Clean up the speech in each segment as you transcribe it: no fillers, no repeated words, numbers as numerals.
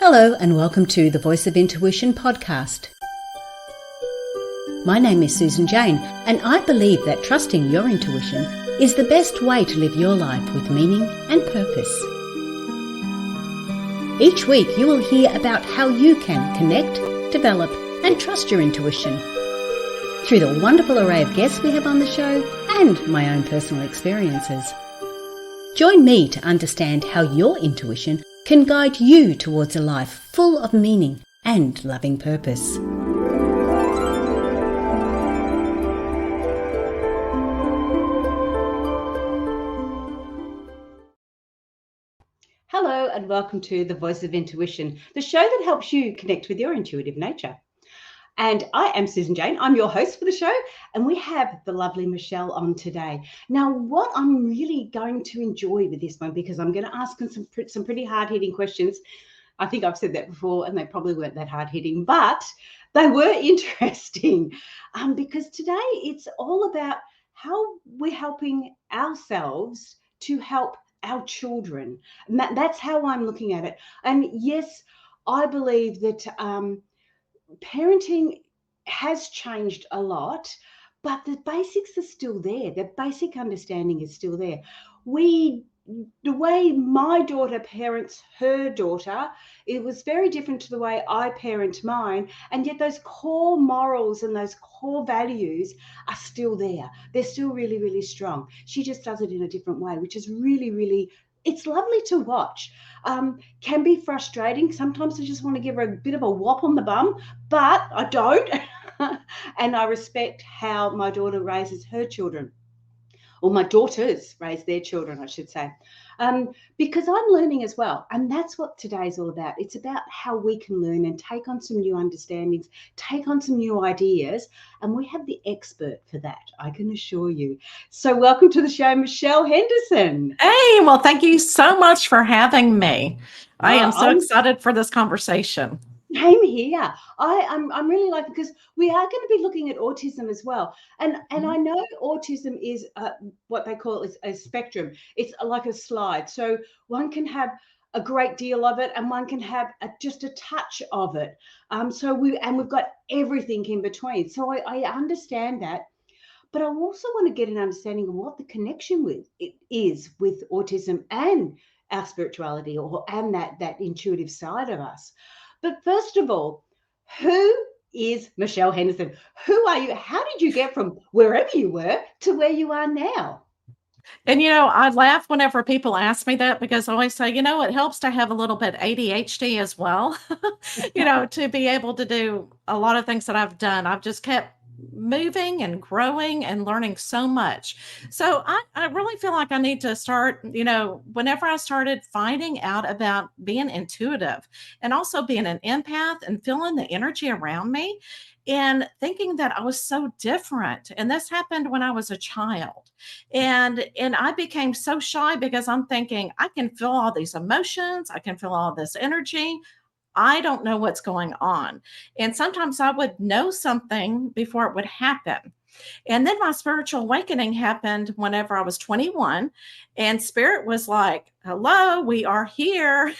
Hello and welcome to the Voice of Intuition podcast. My name is Susan Jane and I believe that trusting your intuition is the best way to live your life with meaning and purpose. Each week you will hear about how you can connect, develop and trust your intuition through the wonderful array of guests we have on the show and my own personal experiences. Join me to understand how your intuition can guide you towards a life full of meaning and loving purpose. Hello and welcome to the Voice of Intuition, the show that helps you connect with your intuitive nature. And I am Susan Jane. I'm your host for the show, and we have the lovely Michelle on today. Now, what I'm really going to enjoy with this one, because I'm going to ask them some pretty hard-hitting questions. I think I've said that before, and they probably weren't that hard-hitting, but they were interesting because today it's all about how we're helping ourselves to help our children. And that's how I'm looking at it. And yes, I believe that parenting has changed a lot, but the basics are still there. The basic understanding is still there. The way my daughter parents her daughter, it was very different to the way I parent mine, and yet those core morals and those core values are still there. They're still really, really strong. She just does it in a different way, which is really, really, it's lovely to watch. Can be frustrating. Sometimes I just want to give her a bit of a whop on the bum, but I don't. And I respect how my daughter raises her children, or my daughters raise their children, I should say, because I'm learning as well. And that's what today's all about. It's about how we can learn and take on some new understandings, take on some new ideas. And we have the expert for that, I can assure you. So welcome to the show, Michelle Henderson. Hey, well, thank you so much for having me. I am so excited for this conversation. Same here. I'm really like, because we are going to be looking at autism as well. And I know autism is what they call is a spectrum. It's like a slide. So one can have a great deal of it and one can have just a touch of it. We've got everything in between. So I understand that. But I also want to get an understanding of what the connection with it is with autism and our spirituality and that intuitive side of us. But first of all, who is Michelle Henderson? Who are you? How did you get from wherever you were to where you are now? And, I laugh whenever people ask me that because I always say, it helps to have a little bit ADHD as well, to be able to do a lot of things that I've done. I've just kept moving and growing and learning so much. So I really feel like I need to start, whenever I started finding out about being intuitive and also being an empath and feeling the energy around me and thinking that I was so different. And this happened when I was a child. And I became so shy because I'm thinking I can feel all these emotions, I can feel all this energy. I don't know what's going on. And sometimes I would know something before it would happen. And then my spiritual awakening happened whenever I was 21, and spirit was like, hello, we are here.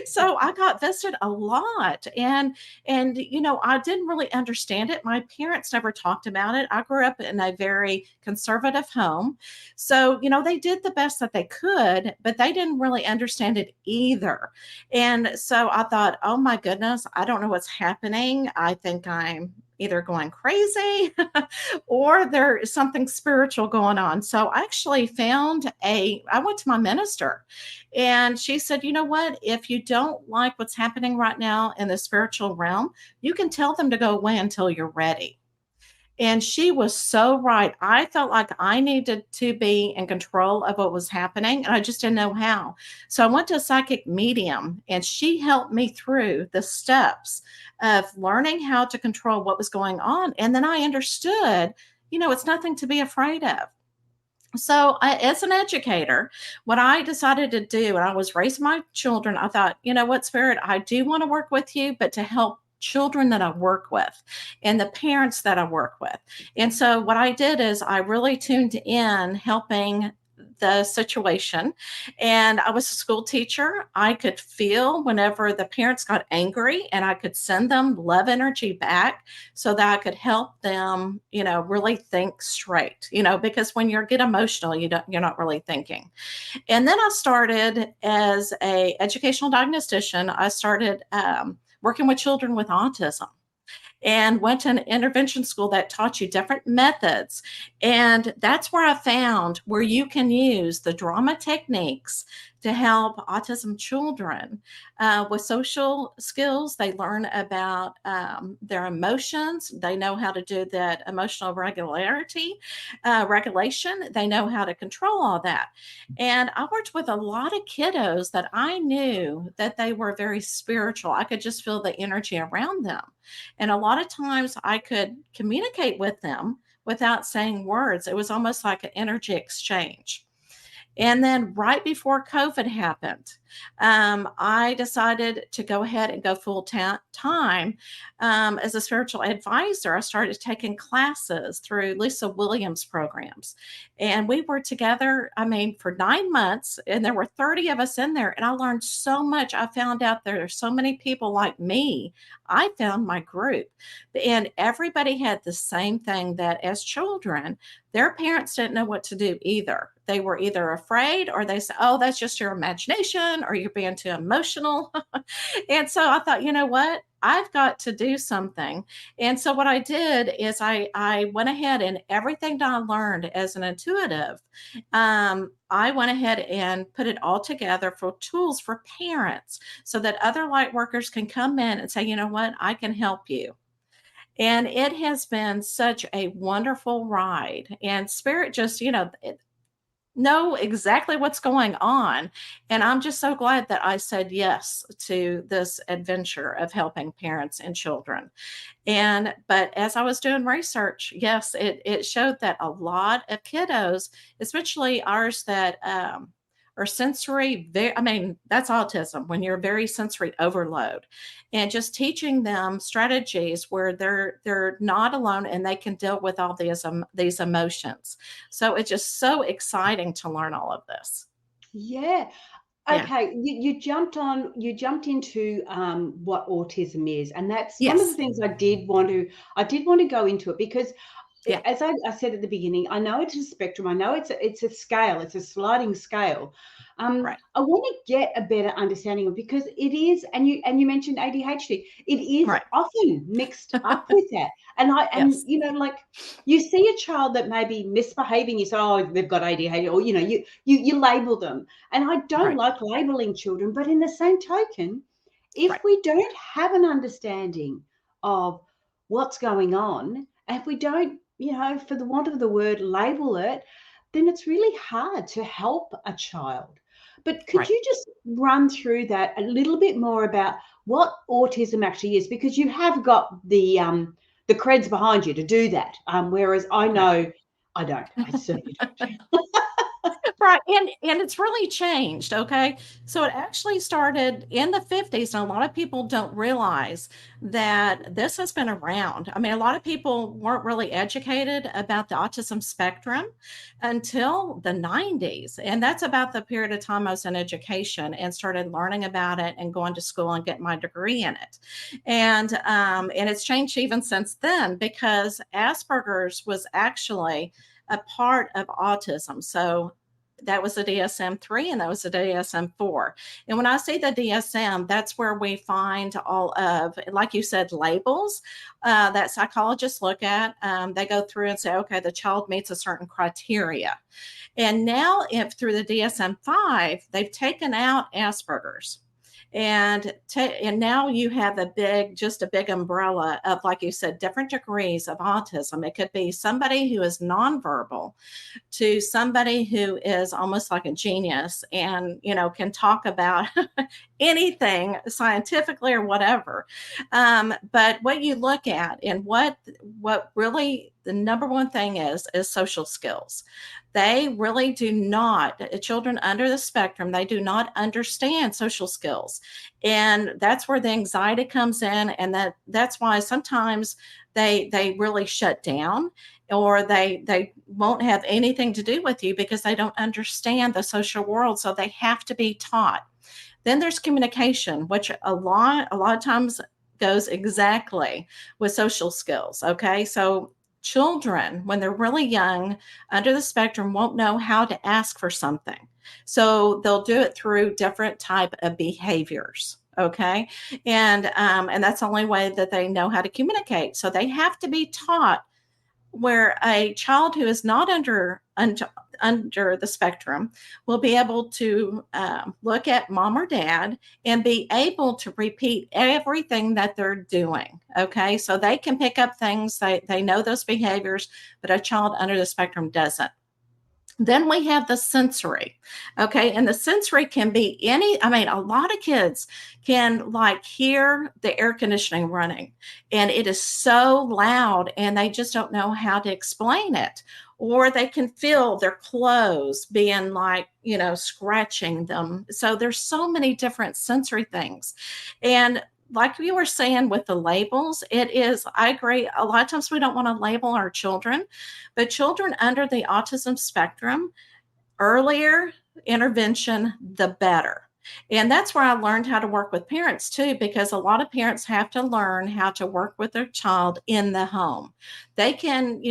So I got visited a lot, and I didn't really understand it. My parents never talked about it. I grew up in a very conservative home, so they did the best that they could, but they didn't really understand it either. And so I thought, oh my goodness, I don't know what's happening. I think I'm either going crazy or there is something spiritual going on. So I actually I went to my minister, and she said, you know what, if you don't like what's happening right now in the spiritual realm, you can tell them to go away until you're ready. And she was so right. I felt like I needed to be in control of what was happening, and I just didn't know how. So I went to a psychic medium, and she helped me through the steps of learning how to control what was going on. And then I understood, it's nothing to be afraid of. So as an educator, what I decided to do, and I was raising my children, I thought, you know what, Spirit, I do want to work with you, but to help children that I work with and the parents that I work with. And so what I did is I really tuned in helping the situation. And I was a school teacher. I could feel whenever the parents got angry, and I could send them love energy back so that I could help them, really think straight, because when you get emotional, you're not really thinking. And then I started as a educational diagnostician. I started working with children with autism, and went to an intervention school that taught you different methods. And that's where I found where you can use the drama techniques to help autism children with social skills. They learn about their emotions. They know how to do that emotional regulation. They know how to control all that. And I worked with a lot of kiddos that I knew that they were very spiritual. I could just feel the energy around them. And a lot of times I could communicate with them without saying words. It was almost like an energy exchange. And then right before COVID happened, I decided to go ahead and go full time as a spiritual advisor. I started taking classes through Lisa Williams programs. And we were together, for 9 months, and there were 30 of us in there. And I learned so much. I found out there are so many people like me. I found my group, and everybody had the same thing, that as children, their parents didn't know what to do either. They were either afraid, or they said, oh, that's just your imagination, or you're being too emotional. And so I thought, you know what? I've got to do something. And so what I did is I went ahead, and everything that I learned as an intuitive, I went ahead and put it all together for tools for parents so that other light workers can come in and say, you know what? I can help you. And it has been such a wonderful ride. And Spirit just, know exactly what's going on. And I'm just so glad that I said yes to this adventure of helping parents and children. But as I was doing research, yes, it showed that a lot of kiddos, especially ours that are sensory, that's autism, when you're very sensory overload, and just teaching them strategies where they're not alone and they can deal with all these emotions. So it's just so exciting to learn all of this. Yeah. Yeah. Okay, you jumped into what autism is, and that's one of the Yes. things I did want to go into it because Yeah. as I said at the beginning, I know it's a spectrum. I know it's a scale. It's a sliding scale. Right. I want to get a better understanding of, because it is, and you mentioned ADHD. It is Right. often mixed up with that. And Yes. like, you see a child that may be misbehaving. You say, oh, they've got ADHD, or you label them. And I don't Right. like labeling children, but in the same token, if Right. we don't have an understanding of what's going on, and if we don't, for the want of the word, label it, then it's really hard to help a child. But could Right. you just run through that a little bit more about what autism actually is? Because you have got the creds behind you to do that, whereas I Right. know I don't. I certainly don't. Right. And it's really changed. Okay. So it actually started in the 50s. And a lot of people don't realize that this has been around. A lot of people weren't really educated about the autism spectrum until the 90s. And that's about the period of time I was in education and started learning about it and going to school and getting my degree in it. And it's changed even since then, because Asperger's was actually a part of autism. So that was the DSM-3 and that was the DSM-4. And when I say the DSM, that's where we find all of, like you said, labels that psychologists look at. They go through and say, okay, the child meets a certain criteria. And now, if through the DSM-5, they've taken out Asperger's. And now you have just a big umbrella of, like you said, different degrees of autism. It could be somebody who is nonverbal to somebody who is almost like a genius and can talk about anything scientifically or whatever. But what you look at, and what really the number one thing is social skills. They really do not, children under the spectrum, they do not understand social skills. And that's where the anxiety comes in. And that's why sometimes they really shut down, or they won't have anything to do with you because they don't understand the social world. So they have to be taught. Then there's communication, which a lot of times goes exactly with social skills. Okay. So children, when they're really young, under the spectrum, won't know how to ask for something. So they'll do it through different type of behaviors. Okay. And that's the only way that they know how to communicate. So they have to be taught, where a child who is not under the spectrum will be able to look at mom or dad and be able to repeat everything that they're doing. Okay, so they can pick up things, they know those behaviors, but a child under the spectrum doesn't. Then we have the sensory. Okay. And the sensory can be a lot of kids can like hear the air conditioning running, and it is so loud and they just don't know how to explain it. Or they can feel their clothes being like, scratching them. So there's so many different sensory things. And like you were saying with the labels, I agree. A lot of times we don't want to label our children, but children under the autism spectrum, earlier intervention, the better. And that's where I learned how to work with parents too, because a lot of parents have to learn how to work with their child in the home. They can,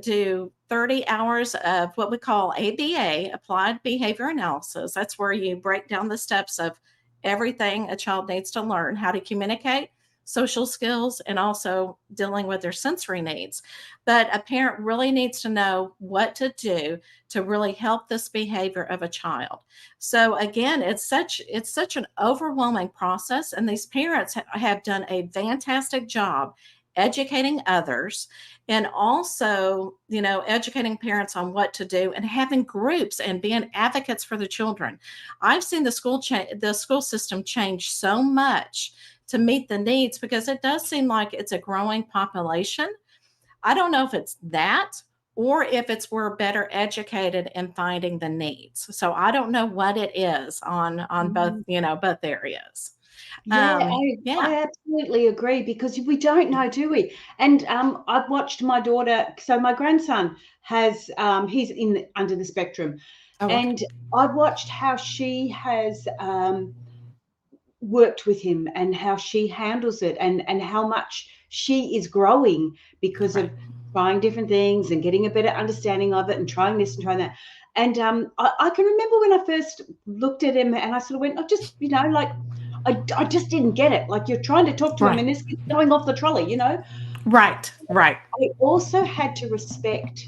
do 30 hours of what we call ABA, applied behavior analysis. That's where you break down the steps of everything a child needs to learn: how to communicate, social skills, and also dealing with their sensory needs. But a parent really needs to know what to do to really help this behavior of a child. So again, it's such an overwhelming process, and these parents have done a fantastic job educating others, and also, educating parents on what to do, and having groups and being advocates for the children. I've seen the school system change so much to meet the needs, because it does seem like it's a growing population. I don't know if it's that, or if it's we're better educated in finding the needs. So I don't know what it is on both, Mm. both areas. Yeah, Yeah. I absolutely agree, because we don't know, do we? And I've watched my daughter. So my grandson has he's under the spectrum, Oh, okay. and I've watched how she has worked with him, and how she handles it, and how much she is growing because Right. of trying different things and getting a better understanding of it, and trying this and trying that. And I can remember when I first looked at him, and I sort of went, I just, like, I just didn't get it. Like, you're trying to talk to him, Right. and this kid's going off the trolley. Right. Right. I also had to respect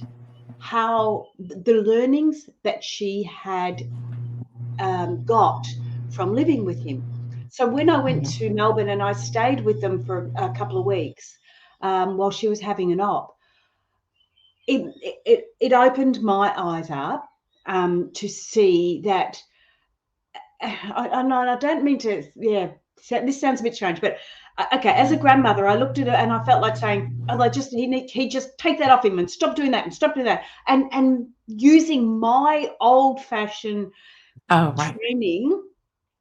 how the learnings that she had got from living with him. So when I went Mhm. to Melbourne and I stayed with them for a couple of weeks while she was having an op, it opened my eyes up to see that. I don't mean to, this sounds a bit strange, but okay, as a grandmother, I looked at it and I felt like saying, oh, he just take that off him and stop doing that and stop doing that. And using my old fashioned Oh, right. training,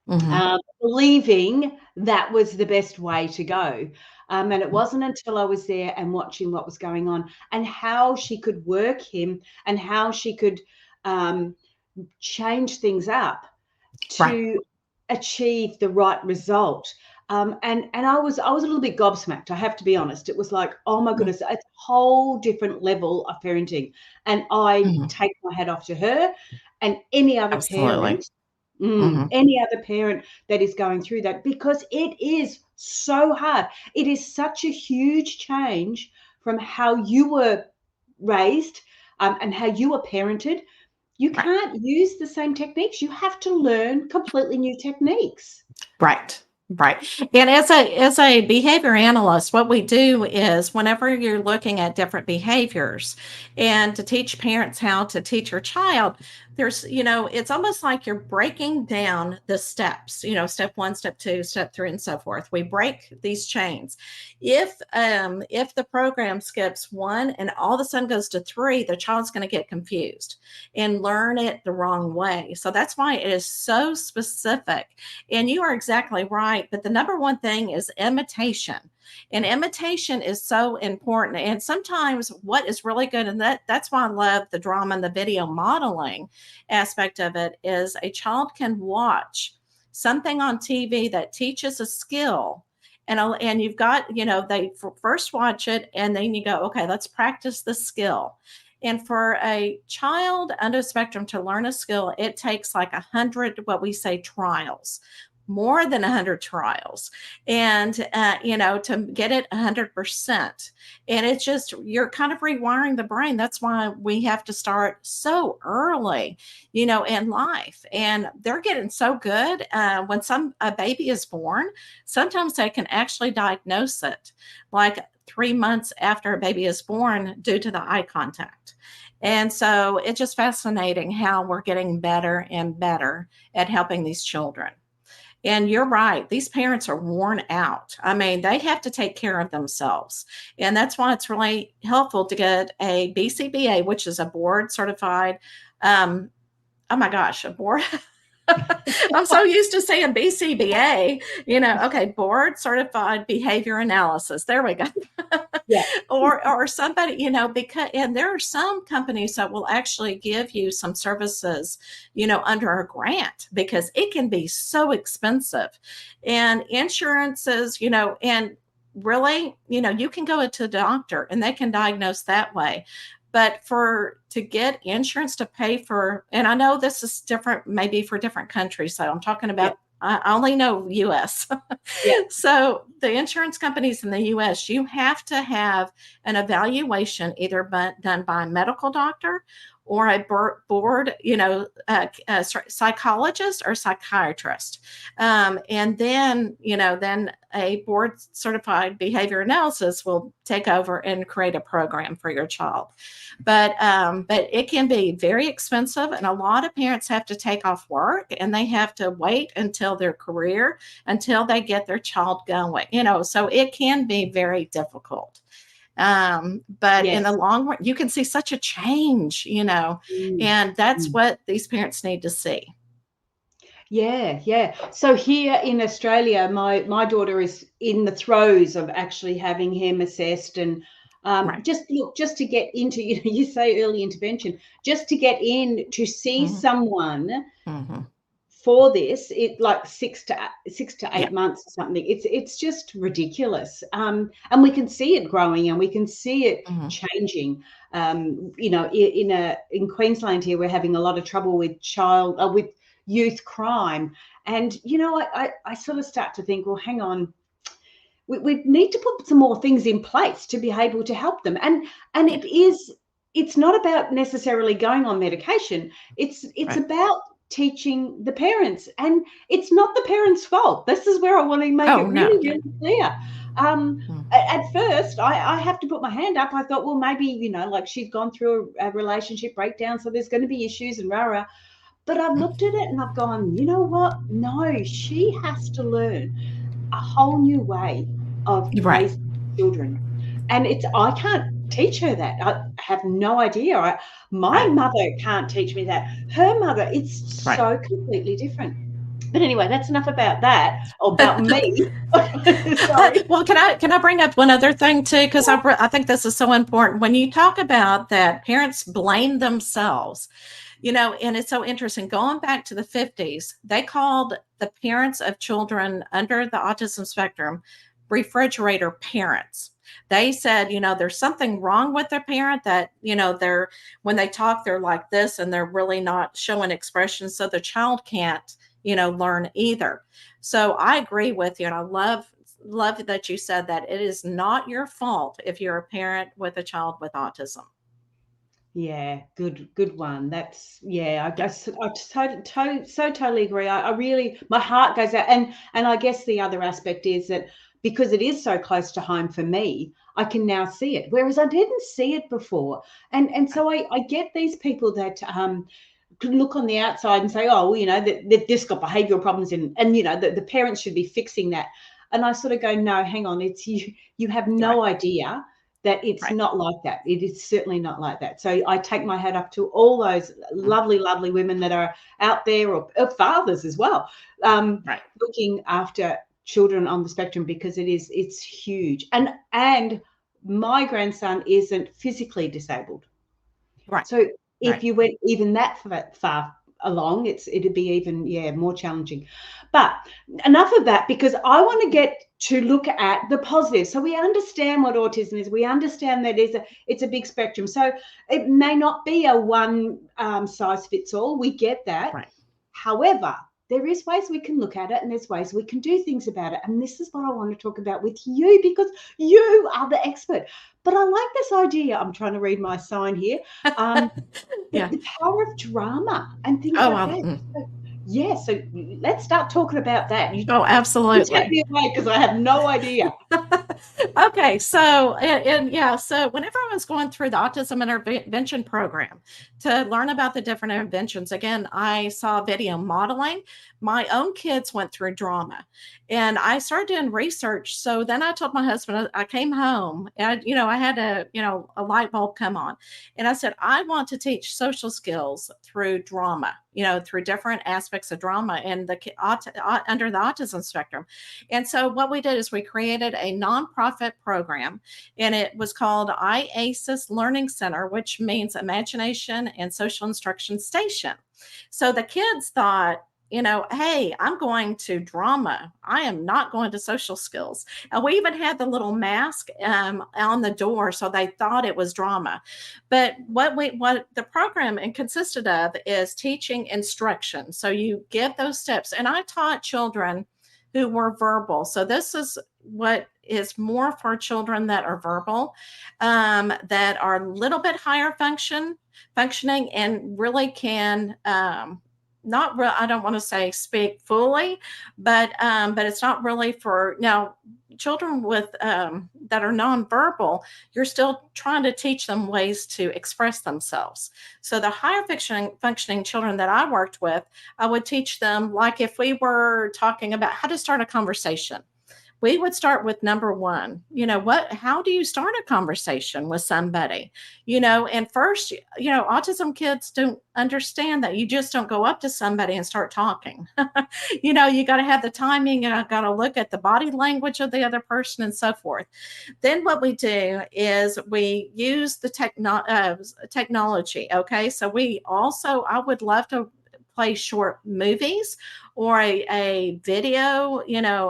Hmm. believing that was the best way to go. And it wasn't until I was there and watching what was going on, and how she could work him, and how she could change things up Right. to achieve the right result. And I was a little bit gobsmacked. I have to be honest. It was like, oh my goodness, it's a whole different level of parenting. And I Hmm. take my hat off to her and any other Absolutely. parent, Hmm. any other parent that is going through that, because it is so hard. It is such a huge change from how you were raised, and how you were parented. You Right. can't use the same techniques. You have to learn completely new techniques. Right. Right. And as a behavior analyst, what we do is whenever you're looking at different behaviors and to teach parents how to teach your child, it's almost like you're breaking down the steps, step one, step two, step three, and so forth. We break these chains. If the program skips one and all of a sudden goes to three, the child's going to get confused and learn it the wrong way. So that's why it is so specific. And you are exactly right. But the number one thing is imitation. And imitation is so important. And sometimes what is really good, and that's why I love the drama and the video modeling aspect of it, is a child can watch something on TV that teaches a skill. And you've got, they first watch it and then you go, okay, let's practice the skill. And for a child under the spectrum to learn a skill, it takes like 100, what we say, trials, more than 100 trials, and to get it 100%. And it's just, you're kind of rewiring the brain. That's why we have to start so early, in life. And they're getting so good. When a baby is born, sometimes they can actually diagnose it like 3 months after a baby is born due to the eye contact. And so it's just fascinating how we're getting better and better at helping these children. And you're right, these parents are worn out. I mean, they have to take care of themselves. And that's why it's really helpful to get a BCBA, which is a board certified, oh my gosh, a board. I'm so used to saying BCBA, okay, board certified behavior analysis. There we go. Yeah. or somebody, because, and there are some companies that will actually give you some services, under a grant, because it can be so expensive. And insurances, and really, you can go to a doctor and they can diagnose that way. But to get insurance to pay for, and I know this is different, maybe for different countries. So I'm talking Yeah. about, I only know US. Yeah. So the insurance companies in the US, you have to have an evaluation either done by a medical doctor or a board, psychologist or psychiatrist. And then a board certified behavior analysis will take over and create a program for your child. But it can be very expensive, and a lot of parents have to take off work and they have to wait until their career, until they get their child going, so it can be very difficult. But in the Yes. long run, you can see such a change, Mm. and that's Mm. what these parents need to see. Yeah, yeah. So here in Australia, my daughter is in the throes of actually having him assessed, and Right. just to get into, you say early intervention, just to get in to see Hmm. someone Hmm. for this, it like 6 to 8 Yeah. months or something. It's just ridiculous. And we can see it growing and we can see it Hmm. changing. In Queensland here, we're having a lot of trouble with with youth crime. And I sort of start to think, well, hang on, we need to put some more things in place to be able to help them. And Yeah. it's not about necessarily going on medication. It's Right. about teaching the parents, and it's not the parents' fault. This is where I want to make Oh it no. really, really clear. um Mm. at first, I have to put my hand up. I thought, well, maybe, like, she's gone through a relationship breakdown, so there's going to be issues and rah rah. But I've looked at it and I've gone, you know what, no, she has to learn a whole new way of Right. raising children. And I can't teach her that. I have no idea. My Right. mother can't teach me that. Her mother, it's Right. so completely different. But anyway, that's enough about that, or about me. Sorry. Well, can I bring up one other thing too? Because I think this is so important. When you talk about that, parents blame themselves, and it's so interesting. Going back to the 50s, they called the parents of children under the autism spectrum refrigerator parents. They said, there's something wrong with their parent, that, they're, when they talk, they're like this and they're really not showing expression. So the child can't, learn either. So I agree with you. And I love that you said that it is not your fault if you're a parent with a child with autism. Yeah, good one. That's yeah. So totally agree. I really, my heart goes out, and I guess the other aspect is that because it is so close to home for me, I can now see it, whereas I didn't see it before. And Right, so I get these people that can look on the outside and say, oh, well, they've just got behavioural problems, and the parents should be fixing that. And I sort of go, no, hang on, it's you. You have right, no idea that it's right. not like that. It is certainly not like that. So I take my hat up to all those Mm, lovely, lovely women that are out there, or fathers as well, right, looking after children on the spectrum, because it's huge. And my grandson isn't physically disabled. right, So right. if you went even that far along, it'd be even, yeah, more challenging. But enough of that, because I want to get to look at the positives. So we understand what autism is. We understand that it's a big spectrum. So it may not be a one size fits all. We get that. Right. However, there is ways we can look at it, and there's ways we can do things about it. And this is what I want to talk about with you, because you are the expert. But I like this idea. I'm trying to read my sign here. Um, Yeah. the power of drama and things Oh, like that. So, yeah, so let's start talking about that. oh, You take absolutely. me away, because I have no idea. Okay, so and yeah, so whenever I was going through the autism intervention program to learn about the different interventions, again, I saw video modeling. My own kids went through drama, and I started doing research. So then I told my husband, I came home, and I had a light bulb come on, and I said, I want to teach social skills through drama, through different aspects of drama and under the autism spectrum. And so what we did is we created a nonprofit program, and it was called IASIS Learning Center, which means Imagination and Social Instruction Station. So the kids thought, hey, I'm going to drama. I am not going to social skills. And we even had the little mask on the door, so they thought it was drama. But what the program consisted of is teaching instruction. So you give those steps, and I taught children who were verbal. So this is what is more for children that are verbal, that are a little bit higher functioning, and really can not real. I don't want to say speak fully, but it's not really for now. Children with that are nonverbal, you're still trying to teach them ways to express themselves. So the higher functioning children that I worked with, I would teach them, like if we were talking about how to start a conversation, we would start with number one. How do you start a conversation with somebody? And first, autism kids don't understand that you just don't go up to somebody and start talking. You got to have the timing, and I got to look at the body language of the other person and so forth. Then what we do is we use the technology. Okay. So I would love to play short movies or a video,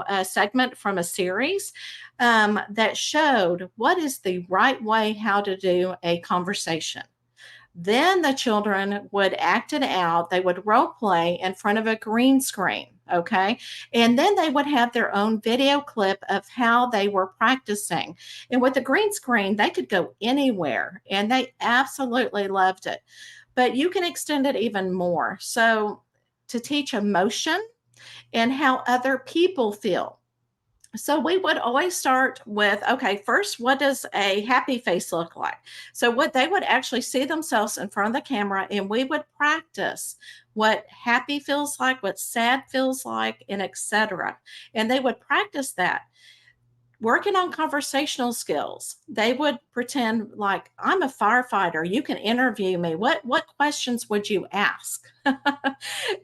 a segment from a series that showed what is the right way how to do a conversation. Then the children would act it out. They would role play in front of a green screen. Okay. And then they would have their own video clip of how they were practicing. And with the green screen, they could go anywhere, and they absolutely loved it. But you can extend it even more. So to teach emotion and how other people feel. So we would always start with, okay, first, what does a happy face look like? So what they would actually see themselves in front of the camera, and we would practice what happy feels like, what sad feels like, and etc. And they would practice that. Working on conversational skills, they would pretend like, I'm a firefighter. You can interview me. What questions would you ask?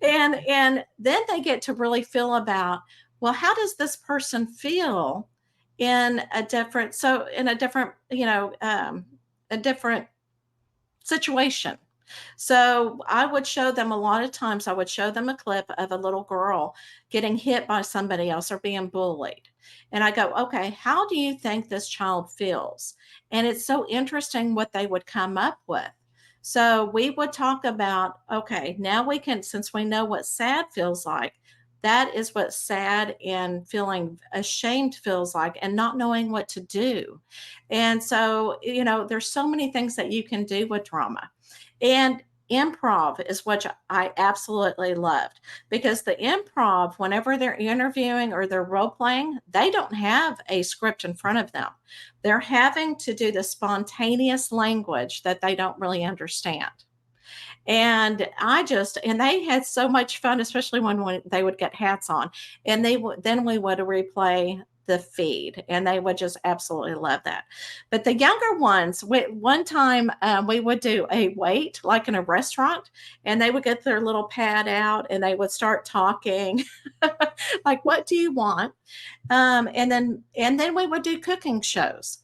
And then they get to really feel about, well, how does this person feel in a different, a different situation. So I would show them, a lot of times I would show them a clip of a little girl getting hit by somebody else or being bullied. And I go, okay, how do you think this child feels? And it's so interesting what they would come up with. So we would talk about, okay, now we can, since we know what sad feels like, that is what sad and feeling ashamed feels like, and not knowing what to do. And so, there's so many things that you can do with drama. And improv is what I absolutely loved, because the improv, whenever they're interviewing or they're role playing, they don't have a script in front of them. They're having to do the spontaneous language that they don't really understand. And they had so much fun, especially when they would get hats on, and then we would replay the feed, and they would just absolutely love that. But the younger ones, one time we would do a wait like in a restaurant, and they would get their little pad out and they would start talking like, what do you want? And then we would do cooking shows.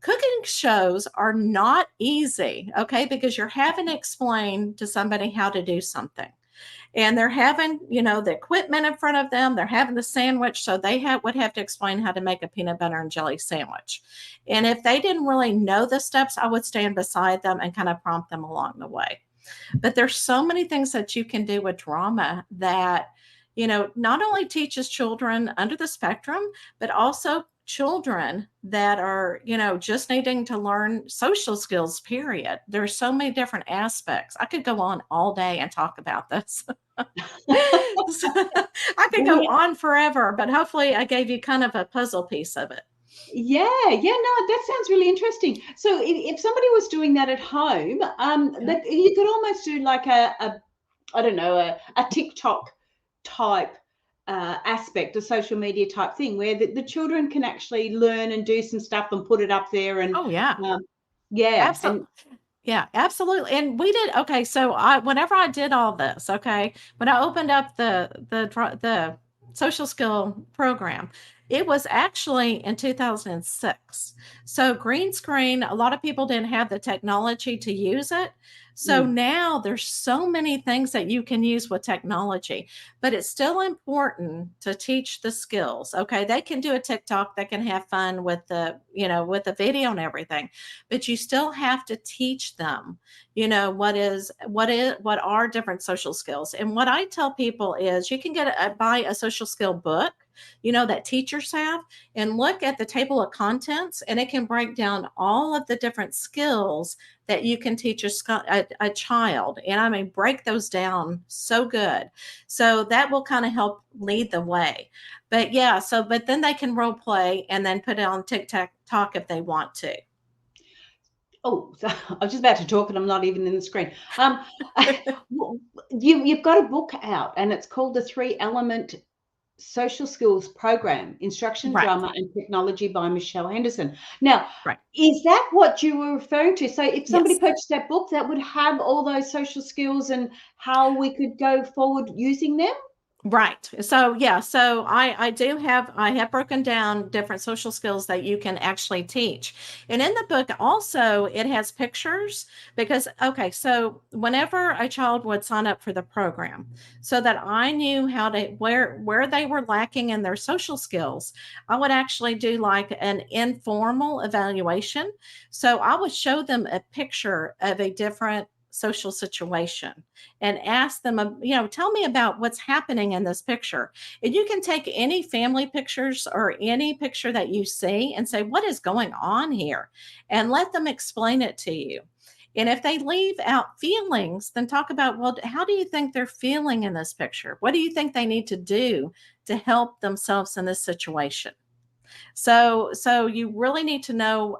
Cooking shows are not easy, okay, because you're having to explain to somebody how to do something. And they're having, the equipment in front of them. They're having the sandwich, so they would have to explain how to make a peanut butter and jelly sandwich. And if they didn't really know the steps, I would stand beside them and kind of prompt them along the way. But there's so many things that you can do with drama that, not only teaches children under the spectrum, but also children that are, just needing to learn social skills, period. There's so many different aspects. I could go on all day and talk about this. I could go on forever, but hopefully I gave you kind of a puzzle piece of it. Yeah, no, that sounds really interesting. So if somebody was doing that at home, you could almost do like a I don't know, a TikTok type aspect, a social media type thing, where the children can actually learn and do some stuff and put it up there. And oh yeah, yeah, absolutely. Yeah, absolutely. And we did, okay, so whenever I did all this, okay, when I opened up the social skill program, it was actually in 2006. So green screen, a lot of people didn't have the technology to use it. So now there's so many things that you can use with technology, but it's still important to teach the skills. Okay, they can do a TikTok, they can have fun with with the video and everything, but you still have to teach them, what are different social skills. And what I tell people is you can buy a social skill book, that teachers have, and look at the table of contents, and it can break down all of the different skills that you can teach a child. And I mean, break those down so good. So that will kind of help lead the way. But yeah, but then they can role play and then put it on TikTok if they want to. Oh, so I was just about to talk and I'm not even in the screen. You've got a book out and it's called The 3-Element Social Skills Program, Instruction, Right. Drama and Technology by Michelle Henderson. Now, Right. is that what you were referring to? So if somebody Yes. purchased that book, that would have all those social skills and how we could go forward using them? Right. So yeah, so I have broken down different social skills that you can actually teach. And in the book also it has pictures, because okay, so whenever a child would sign up for the program, so that I knew how to where they were lacking in their social skills, I would actually do like an informal evaluation. So I would show them a picture of a different social situation and ask them, tell me about what's happening in this picture. And you can take any family pictures or any picture that you see and say, what is going on here? And let them explain it to you. And if they leave out feelings, then talk about, well, how do you think they're feeling in this picture? What do you think they need to do to help themselves in this situation? So you really need to know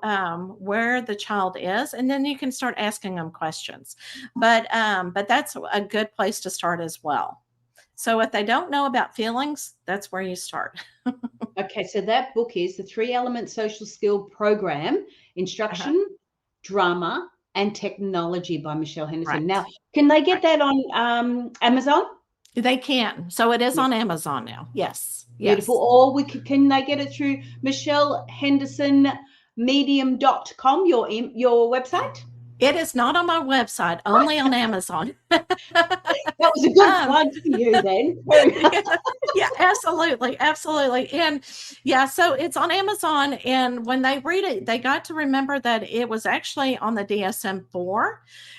where the child is, and then you can start asking them questions. But that's a good place to start as well. So if they don't know about feelings, that's where you start. Okay, so that book is The 3-Element Social Skill Program, Instruction, Drama and Technology by Michelle Henderson. Right. Now, can they get that on Amazon? They can. So it is on Amazon now. Yes. Beautiful. Yes. Or can they get it through Michelle Henderson medium.com, your website? It is not on my website, only on Amazon. That was a good um, plug for you then. Too. yeah, yeah, absolutely, absolutely. And yeah, so it's on Amazon. And when they read it, they got to remember that it was actually on the DSM-4.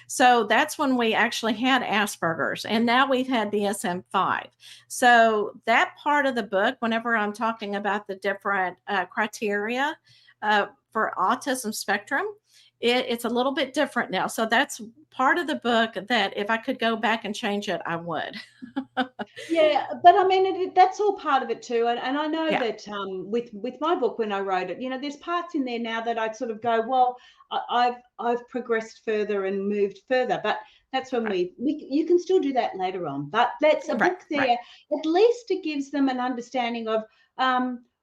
So that's when we actually had Asperger's, and now we've had DSM-5. So that part of the book, whenever I'm talking about the different criteria for autism spectrum, it's a little bit different now. So that's part of the book that if I could go back and change it, I would. Yeah, but I mean, that's all part of it too. And I know Yeah, that with my book when I wrote it, there's parts in there now that I sort of go, well, I've progressed further and moved further. But that's when right, you can still do that later on. But that's a right, book right, there. At least it gives them an understanding of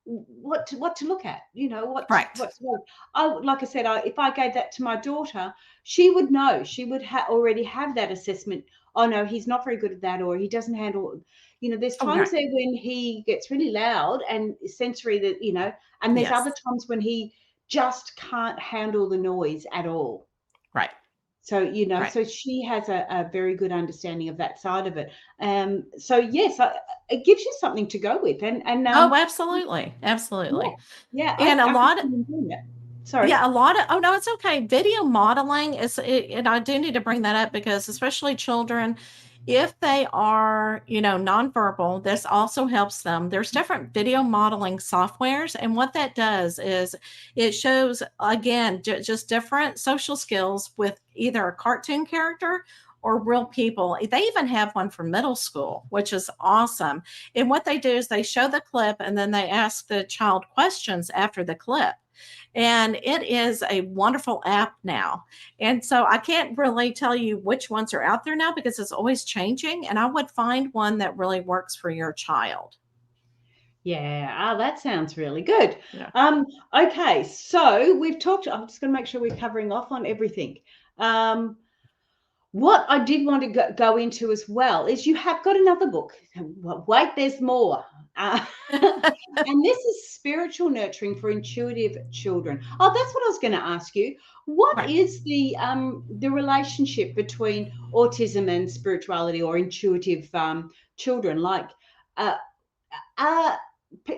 what to look at. right. Like I said, if I gave that to my daughter, she would know. She would already have that assessment. Oh no, he's not very good at that, or he doesn't handle. There's Oh, times right. there when he gets really loud and sensory that, and there's other Yes. times when he just can't handle the noise at all. Right. So, Right. so she has a very good understanding of that side of it. So yes, it gives you something to go with. And Oh, absolutely. yeah, Absolutely. yeah, And a I can lot see them doing that. Sorry. Yeah, a lot of, oh no, it's okay. Video modeling and I do need to bring that up because especially children, if they are, nonverbal, this also helps them. There's different video modeling softwares, and what that does is it shows again just different social skills with either a cartoon character or real people. They even have one for middle school, which is awesome. And what they do is they show the clip and then they ask the child questions after the clip, and it is a wonderful app now. And so I can't really tell you which ones are out there now because it's always changing. And I would find one that really works for your child. Yeah, that sounds really good. Yeah. Okay, so we've talked. I'm just going to make sure we're covering off on everything. Um, what I did want to go into as well is you have got another book. Wait, there's more. And this is Spiritual Nurturing for Intuitive Children. Oh, that's what I was going to ask you. What Right. is the relationship between autism and spirituality or intuitive children? Like, uh, are,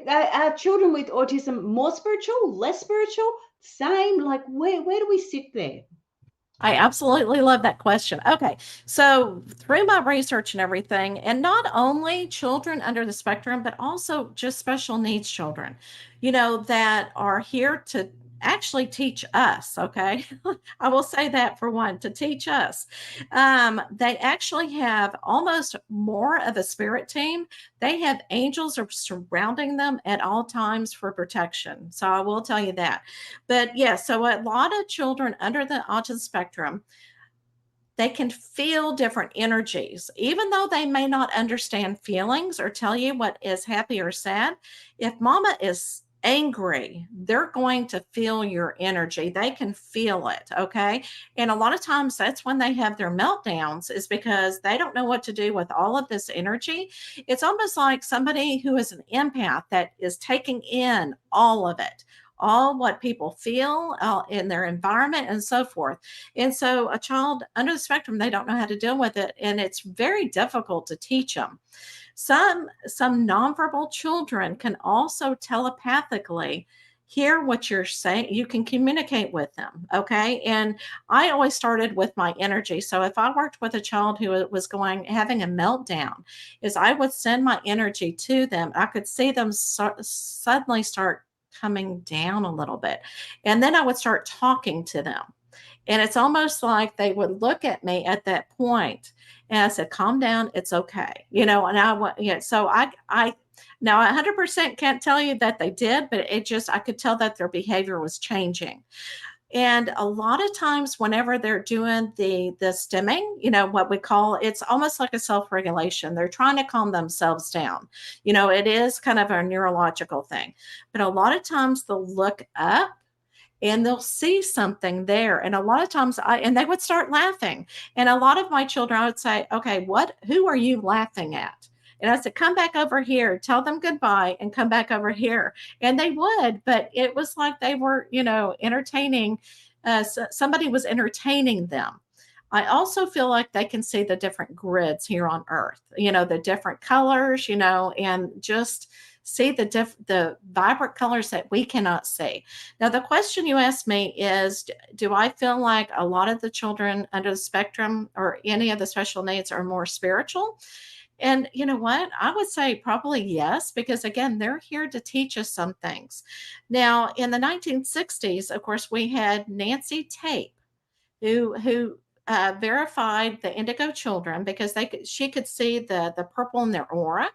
are children with autism more spiritual, less spiritual, same? Like, where do we sit there? I absolutely love that question. Okay. So, through my research and everything, and not only children under the spectrum, but also just special needs children, that are here to actually teach us. Okay. I will say that for one, to teach us. They actually have almost more of a spirit team. They have angels are surrounding them at all times for protection. So, I will tell you that. But yeah, so a lot of children under the autism spectrum, they can feel different energies, even though they may not understand feelings or tell you what is happy or sad. If mama is angry, they're going to feel your energy. They can feel it. Okay. And a lot of times that's when they have their meltdowns, is because they don't know what to do with all of this energy. It's almost like somebody who is an empath that is taking in all of it, all what people feel in their environment and so forth. And so a child under the spectrum, they don't know how to deal with it, and it's very difficult to teach them. Some nonverbal children can also telepathically hear what you're saying. You can communicate with them. Okay. And I always started with my energy. So if I worked with a child who was having a meltdown, is I would send my energy to them. I could see them suddenly start coming down a little bit. And then I would start talking to them. And it's almost like they would look at me at that point, and I said, "Calm down, it's okay." And I went, yeah. So I now 100% can't tell you that they did, but I could tell that their behavior was changing. And a lot of times, whenever they're doing the stimming, what we call, it's almost like a self-regulation. They're trying to calm themselves down. It is kind of a neurological thing. But a lot of times they'll look up and they'll see something there. And a lot of times and they would start laughing. And a lot of my children, I would say, okay, who are you laughing at? And I said, come back over here, tell them goodbye and come back over here. And they would, but it was like they were, entertaining somebody was entertaining them. I also feel like they can see the different grids here on Earth, the different colors, and just see the vibrant colors that we cannot see. Now, the question you asked me is, do I feel like a lot of the children under the spectrum or any of the special needs are more spiritual? And you know what? I would say probably yes, because again, they're here to teach us some things. Now, in the 1960s, of course, we had Nancy Tate, who verified the indigo children because she could see the purple in their aura,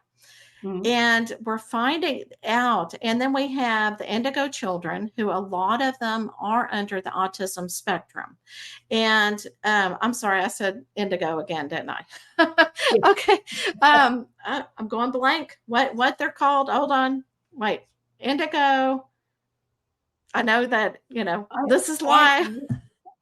Mm. and we're finding out. And then we have the indigo children, who a lot of them are under the autism spectrum. And I'm sorry, I said indigo again, didn't I? Yeah. Okay. I'm going blank. What they're called? Hold on. Wait. Indigo. I know that, this is I, why.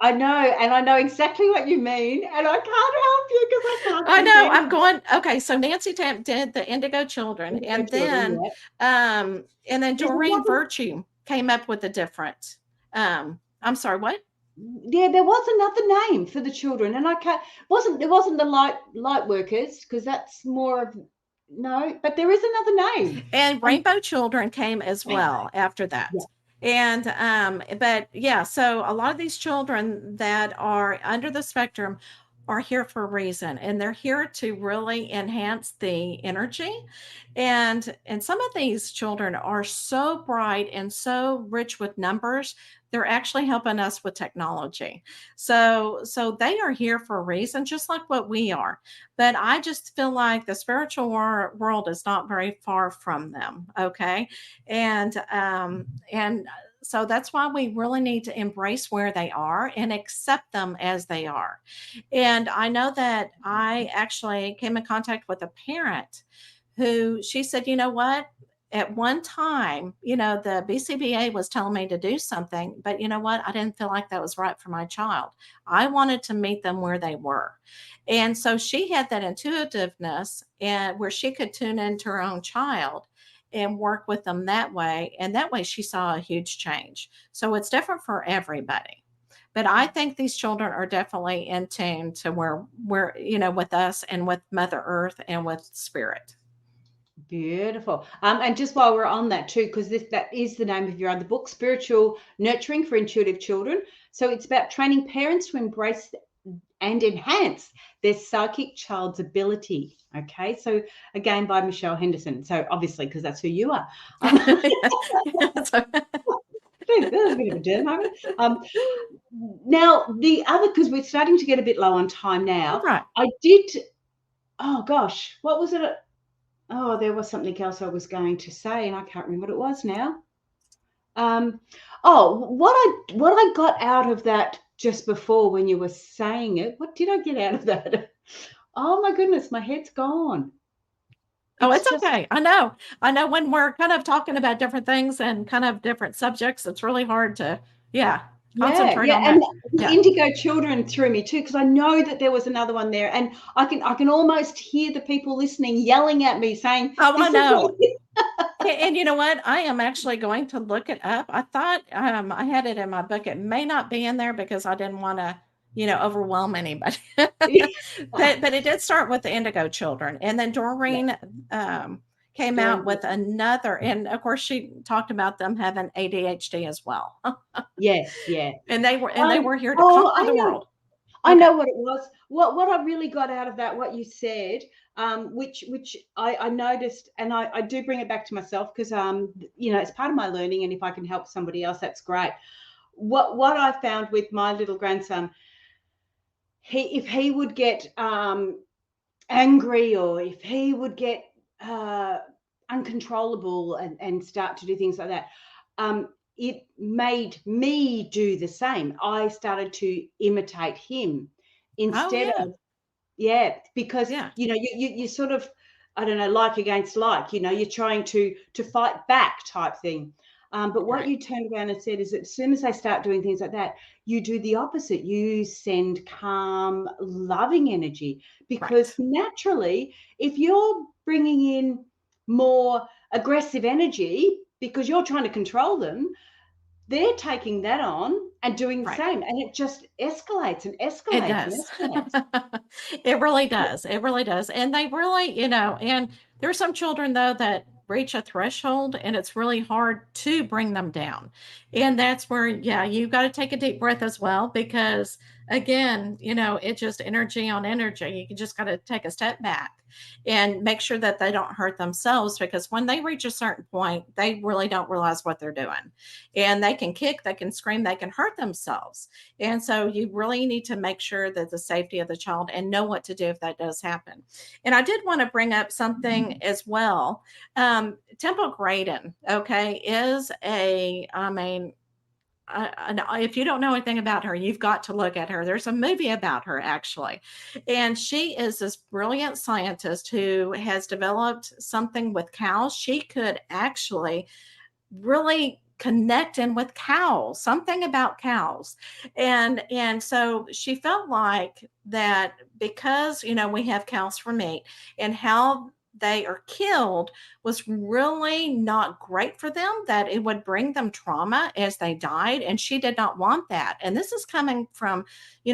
I know, and I know exactly what you mean, and I can't help you because I can't I think know. I'm any going. Okay, so Nancy Tamp did the Indigo Children, indigo children yet. and then There's Doreen another. Virtue came up with a different. I'm sorry. What? Yeah, there was another name for the children, and I can't. There wasn't the light workers, because that's more of no, but there is another name. And And Rainbow Children came as well after that. yeah, And but yeah, so a lot of these children that are under the spectrum are here for a reason, and they're here to really enhance the energy. And some of these children are so bright and so rich with numbers, they're actually helping us with technology. So they are here for a reason, just like what we are. But I just feel like the spiritual world is not very far from them. Okay. And so that's why we really need to embrace where they are and accept them as they are. And I know that I actually came in contact with a parent who, she said, you know what? At one time, the BCBA was telling me to do something, but you know what? I didn't feel like that was right for my child. I wanted to meet them where they were. And so she had that intuitiveness, and where she could tune into her own child and work with them that way. And that way she saw a huge change. So it's different for everybody. But I think these children are definitely in tune to where we're, with us and with Mother Earth and with spirit. beautiful. And just while we're on that too, because that is the name of your other book, Spiritual Nurturing for Intuitive Children. So it's about training parents to embrace and enhance their psychic child's ability. Okay, so again by Michelle Henderson. So obviously, because that's who you are. That was a bit of a germ moment. Now the other, because we're starting to get a bit low on time now. Right. I did. Oh gosh, what was it? Oh, there was something else I was going to say, and I can't remember what it was now. What I got out of that just before when you were saying it, what did I get out of that? Oh my goodness, my head's gone. Oh, It's it's just, okay. I know. I know when we're kind of talking about different things and kind of different subjects, it's really hard to, yeah, concentrate yeah, on and that. the Yeah. indigo children threw me too, because I know that there was another one there, and I can almost hear the people listening yelling at me saying, Oh, I "This is what." know. And you know what? I am actually going to look it up. I thought I had it in my book. It may not be in there because I didn't want to, overwhelm anybody. But it did start with the Indigo Children, and then Yeah, Doreen came out Doreen. with another, and of course she talked about them having ADHD as well, Yes, yeah. and they were here to Oh, conquer the world. I Okay. know what it was. What I really got out of that, what you said, which I noticed, and I do bring it back to myself, because it's part of my learning, and if I can help somebody else, that's great. What I found with my little grandson, if he would get angry, or if he would get uh, uncontrollable, and start to do things like that, it made me do the same. I started to imitate him Oh instead yeah, of, yeah, because yeah, you sort of, I don't know, like against like, you're trying to fight back type thing. But what right, you turned around and said is, as soon as they start doing things like that, you do the opposite. You send calm, loving energy, because right, naturally, if you're bringing in more aggressive energy because you're trying to control them, they're taking that on, and doing the Right. same. And it just escalates and It escalates and does. escalates. It really does. It really does. And they really, and there are some children though that reach a threshold and it's really hard to bring them down. And that's where, yeah, you've got to take a deep breath as well, because again, it's just energy on energy. You just got to take a step back and make sure that they don't hurt themselves, because when they reach a certain point, they really don't realize what they're doing. And they can kick, they can scream, they can hurt themselves. And so you really need to make sure that the safety of the child and know what to do if that does happen. And I did want to bring up something as well. Temple Grayson, okay, is if you don't know anything about her, you've got to look at her. There's a movie about her, actually. And she is this brilliant scientist who has developed something with cows. She could actually really connecting with cows, something about cows. And so she felt like that, because we have cows for meat, and how they are killed was really not great for them, that it would bring them trauma as they died, and she did not want that. And this is coming from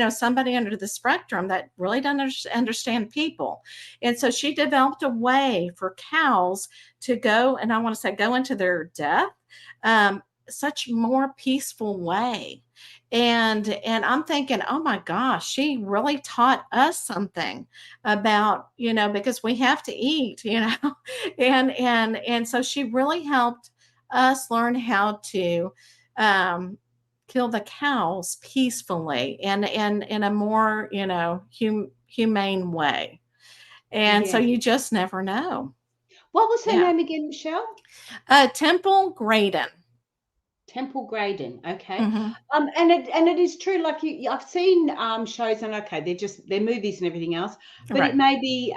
somebody under the spectrum that really doesn't understand people. And so she developed a way for cows to go, and I want to say go into their death, such more peaceful way. And I'm thinking, oh my gosh, she really taught us something about, because we have to eat, and so she really helped us learn how to um kill the cows peacefully and in a more humane way. And so Yeah. you just never know. What was her Yeah. name again, Michelle? Temple Grayson. Temple Grayson. Okay. Hmm. And it is true. Like I've seen shows, and okay, they're movies and everything else, but it Right. may be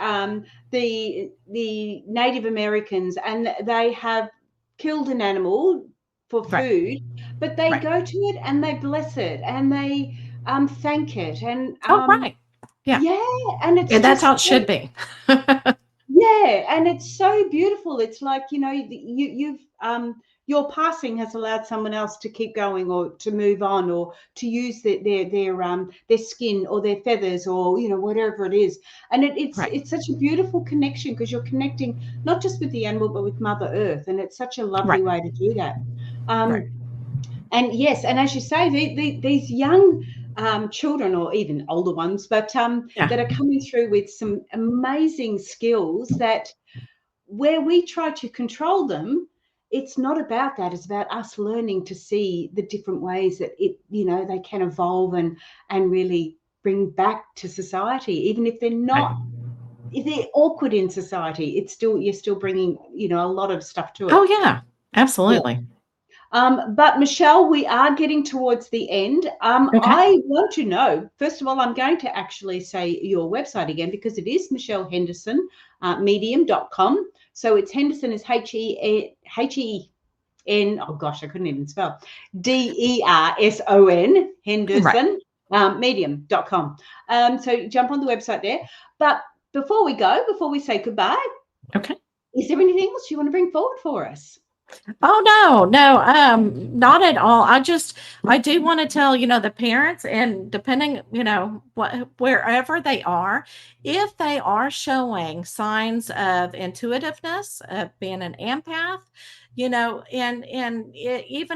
the Native Americans, and they have killed an animal for Right. food, but they Right. go to it and they bless it and they thank it, and Oh, right. Yeah. yeah, and it's And that's how just it should be. yeah, and it's so beautiful. It's like, your passing has allowed someone else to keep going or to move on or to use their skin or their feathers or whatever it is. And it's Right. it's such a beautiful connection, because you're connecting not just with the animal but with Mother Earth, and it's such a lovely Right. way to do that. Right. And yes, and as you say, these young children, or even older ones, but Yeah. that are coming through with some amazing skills, that where we try to control them, it's not about that. It's about us learning to see the different ways that they can evolve and really bring back to society, even if they're Right. not. If they're awkward in society, you're still bringing a lot of stuff to Oh, it. yeah. Yeah. Absolutely. But Michelle, we are getting towards the end. Okay. I want to know, first of all, I'm going to actually say your website again, because it is Michelle Henderson, medium.com. So it's Henderson is Hen, oh gosh, I couldn't even spell, Derson, Right. Henderson, medium.com. So jump on the website there. But before we say goodbye, Okay. is there anything else you want to bring forward for us? Oh, no, no, not at all. I do want to tell, the parents, and depending, wherever they are, if they are showing signs of intuitiveness, of being an empath, even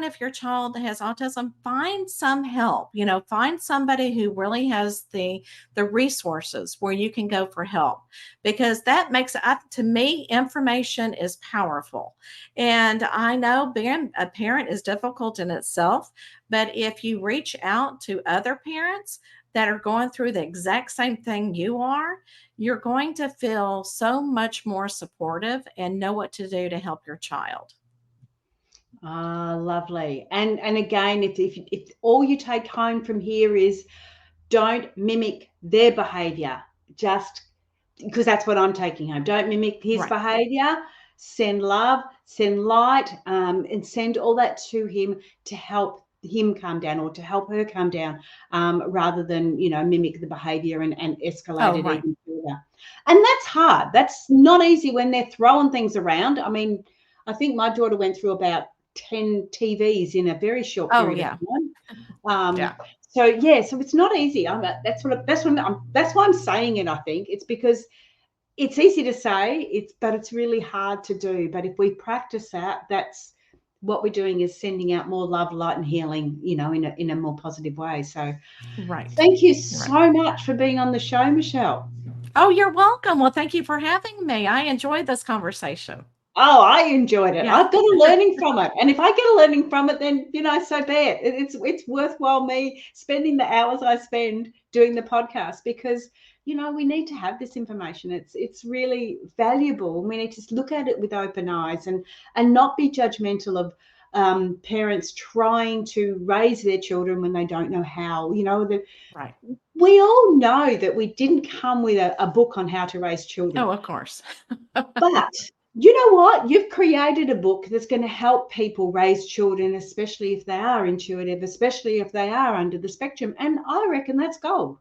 if your child has autism, find some help, find somebody who really has the resources where you can go for help, because that makes, to me, information is powerful. And I know being a parent is difficult in itself, but if you reach out to other parents that are going through the exact same thing you are, you're going to feel so much more supportive and know what to do to help your child. Ah, lovely. And again, if all you take home from here is, don't mimic their behavior, just because that's what I'm taking home. Don't mimic his Right. behavior. Send love, send light, and send all that to him to help him calm down, or to help her calm down, rather than mimic the behavior and escalate Oh, it right. even further. And that's hard. That's not easy when they're throwing things around. I mean, I think my daughter went through about 10 TVs in a very short Oh, period of yeah. time. Yeah. So yeah, so it's not easy. That's why I'm saying it. I think it's because it's easy to say, but it's really hard to do. But if we practice that, that's what we're doing, is sending out more love, light, and healing, in a more positive way. So Right. thank you Right. so much for being on the show, Michelle. Oh, you're welcome. Well, thank you for having me. I enjoyed this conversation. Oh, I enjoyed it. Yeah. I've got a learning from it. And if I get a learning from it, then, so be it. It's worthwhile me spending the hours I spend doing the podcast, because, we need to have this information. It's really valuable. We need to look at it with open eyes, and not be judgmental of parents trying to raise their children when they don't know how. Right. We all know that we didn't come with a book on how to raise children. Oh, of course. But you know what? You've created a book that's going to help people raise children, especially if they are intuitive, especially if they are under the spectrum. And I reckon that's gold.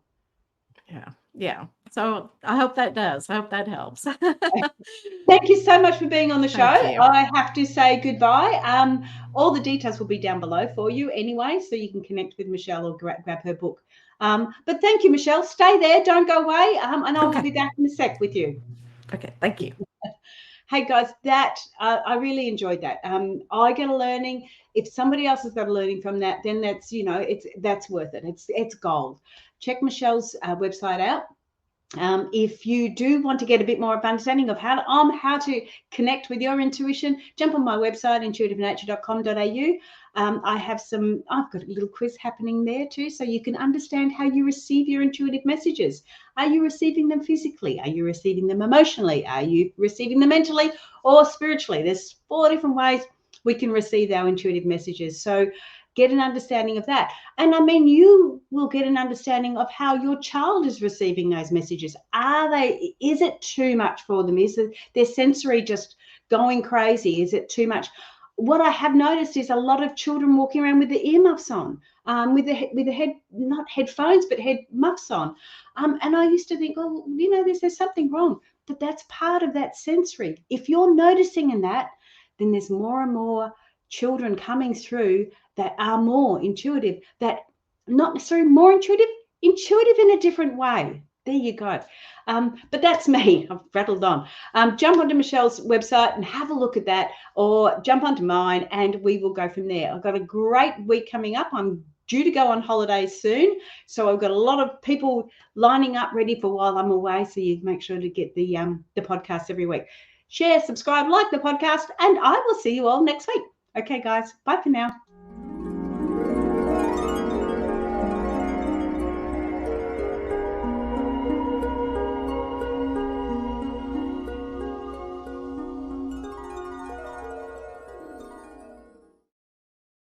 Yeah. Yeah. So I hope that does. I hope that helps. Thank you so much for being on the show. Thank you. I have to say goodbye. All the details will be down below for you anyway, so you can connect with Michelle or grab her book. But thank you, Michelle. Stay there. Don't go away. And I will Okay. be back in a sec with you. Okay. Thank you. Hey guys, that I really enjoyed that. I get a learning. If somebody else has got a learning from that, then that's worth it. It's gold. Check Michelle's website out. If you do want to get a bit more of understanding of how to connect with your intuition, jump on my website, intuitivenature.com.au. I've got a little quiz happening there too, so you can understand how you receive your intuitive messages. Are you receiving them physically? Are you receiving them emotionally? Are you receiving them mentally or spiritually? There's 4 different ways we can receive our intuitive messages. So get an understanding of that. And I mean, you will get an understanding of how your child is receiving those messages. Is it too much for them? Is their sensory just going crazy? Is it too much? What I have noticed is a lot of children walking around with the earmuffs on, with the head, not headphones, but head muffs on. And I used to think, oh, there's something wrong. But that's part of that sensory. If you're noticing in that, then there's more and more children coming through that are more intuitive, that not necessarily more intuitive in a different way. There you go. But that's me. I've rattled on. Jump onto Michelle's website and have a look at that, or jump onto mine and we will go from there. I've got a great week coming up. I'm due to go on holidays soon, so I've got a lot of people lining up ready for while I'm away, so you make sure to get the podcast every week. Share, subscribe, like the podcast, and I will see you all next week. Okay, guys, bye for now.